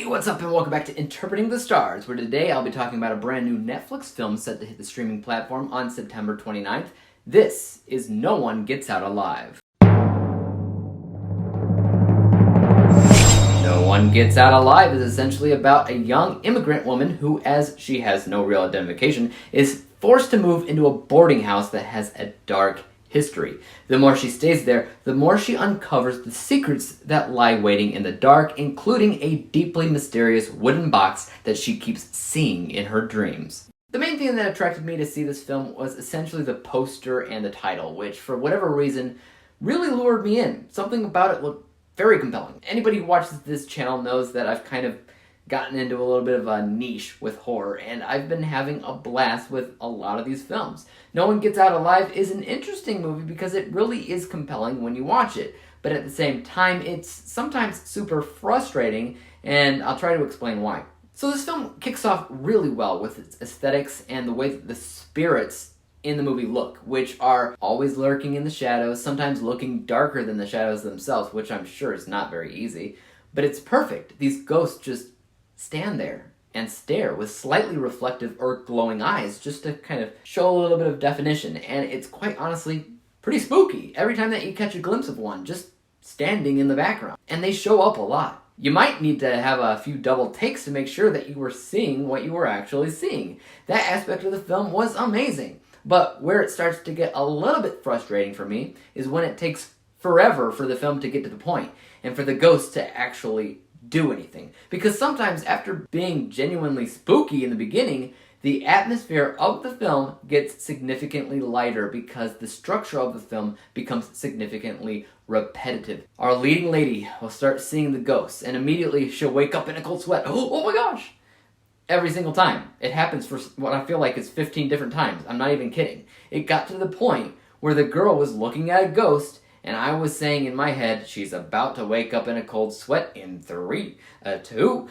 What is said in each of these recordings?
Hey, what's up and welcome back to Interpreting the Stars, where today I'll be talking about a brand new Netflix film set to hit the streaming platform on September 29th. This is No One Gets Out Alive. No One Gets Out Alive is essentially about a young immigrant woman who, as she has no real identification, is forced to move into a boarding house that has a dark history. The more she stays there, the more she uncovers the secrets that lie waiting in the dark, including a deeply mysterious wooden box that she keeps seeing in her dreams. The main thing that attracted me to see this film was essentially the poster and the title, which for whatever reason really lured me in. Something about it looked very compelling. Anybody who watches this channel knows that I've kind of gotten into a little bit of a niche with horror, and I've been having a blast with a lot of these films. No One Gets Out Alive is an interesting movie because it really is compelling when you watch it, but at the same time, it's sometimes super frustrating, and I'll try to explain why. So this film kicks off really well with its aesthetics and the way that the spirits in the movie look, which are always lurking in the shadows, sometimes looking darker than the shadows themselves, which I'm sure is not very easy, but it's perfect. These ghosts just stand there and stare with slightly reflective or glowing eyes just to kind of show a little bit of definition, and it's quite honestly pretty spooky every time that you catch a glimpse of one just standing in the background. And they show up a lot. You might need to have a few double takes to make sure that you were seeing what you were actually seeing. That aspect of the film was amazing, but where it starts to get a little bit frustrating for me is when it takes forever for the film to get to the point and for the ghosts to actually do anything. Because sometimes after being genuinely spooky in the beginning, the atmosphere of the film gets significantly lighter because the structure of the film becomes significantly repetitive. Our leading lady will start seeing the ghosts and immediately she'll wake up in a cold sweat. Oh my gosh! Every single time. It happens for what I feel like is 15 different times. I'm not even kidding. It got to the point where the girl was looking at a ghost and I was saying in my head, she's about to wake up in a cold sweat in 3, 2,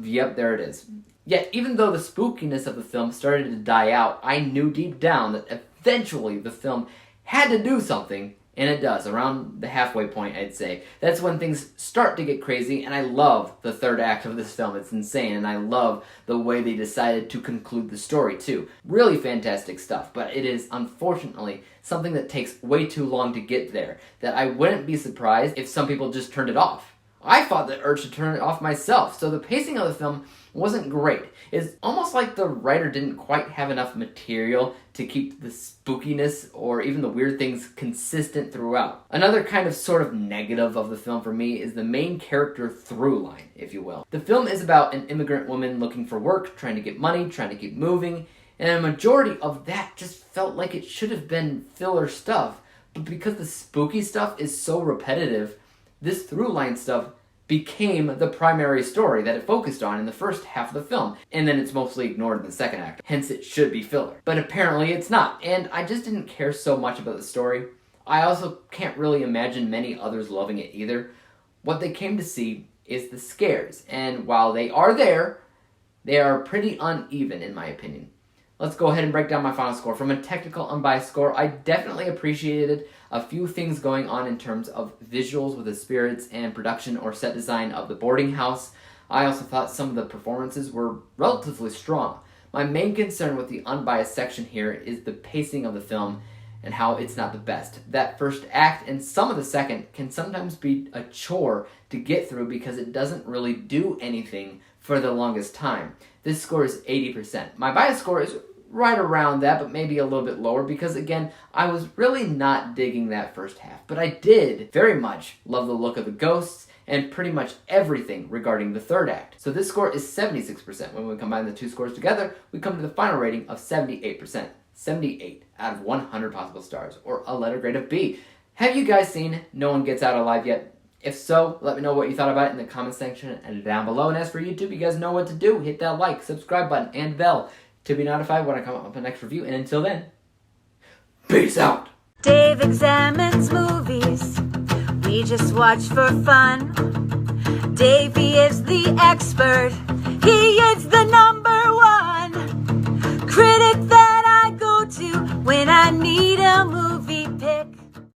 yep, there it is. Yet, even though the spookiness of the film started to die out, I knew deep down that eventually the film had to do something, and it does, around the halfway point, I'd say. That's when things start to get crazy, and I love the third act of this film. It's insane, and I love the way they decided to conclude the story, too. Really fantastic stuff, but it is, unfortunately, something that takes way too long to get there, that I wouldn't be surprised if some people just turned it off. I fought the urge to turn it off myself, so the pacing of the film wasn't great. It's almost like the writer didn't quite have enough material to keep the spookiness or even the weird things consistent throughout. Another kind of sort of negative of the film for me is the main character through line, if you will. The film is about an immigrant woman looking for work, trying to get money, trying to keep moving, and a majority of that just felt like it should have been filler stuff, but because the spooky stuff is so repetitive, this through-line stuff became the primary story that it focused on in the first half of the film, and then it's mostly ignored in the second act, hence it should be filler. But apparently it's not, and I just didn't care so much about the story. I also can't really imagine many others loving it either. What they came to see is the scares, and while they are there, they are pretty uneven in my opinion. Let's go ahead and break down my final score. From a technical, unbiased score, I definitely appreciated a few things going on in terms of visuals with the spirits and production or set design of the boarding house. I also thought some of the performances were relatively strong. My main concern with the unbiased section here is the pacing of the film and how it's not the best. That first act and some of the second can sometimes be a chore to get through because it doesn't really do anything for the longest time. This score is 80%. My bias score is right around that, but maybe a little bit lower because, again, I was really not digging that first half. But I did very much love the look of the ghosts and pretty much everything regarding the third act. So this score is 76%. When we combine the two scores together, we come to the final rating of 78%. 78 out of 100 possible stars, or a letter grade of B. Have you guys seen No One Gets Out Alive yet? If so, let me know what you thought about it in the comment section and down below. And as for YouTube, you guys know what to do. Hit that like, subscribe button, and bell to be notified when I come up with the next review. And until then, peace out! Dave examines movies we just watch for fun. Davey is the expert. He is the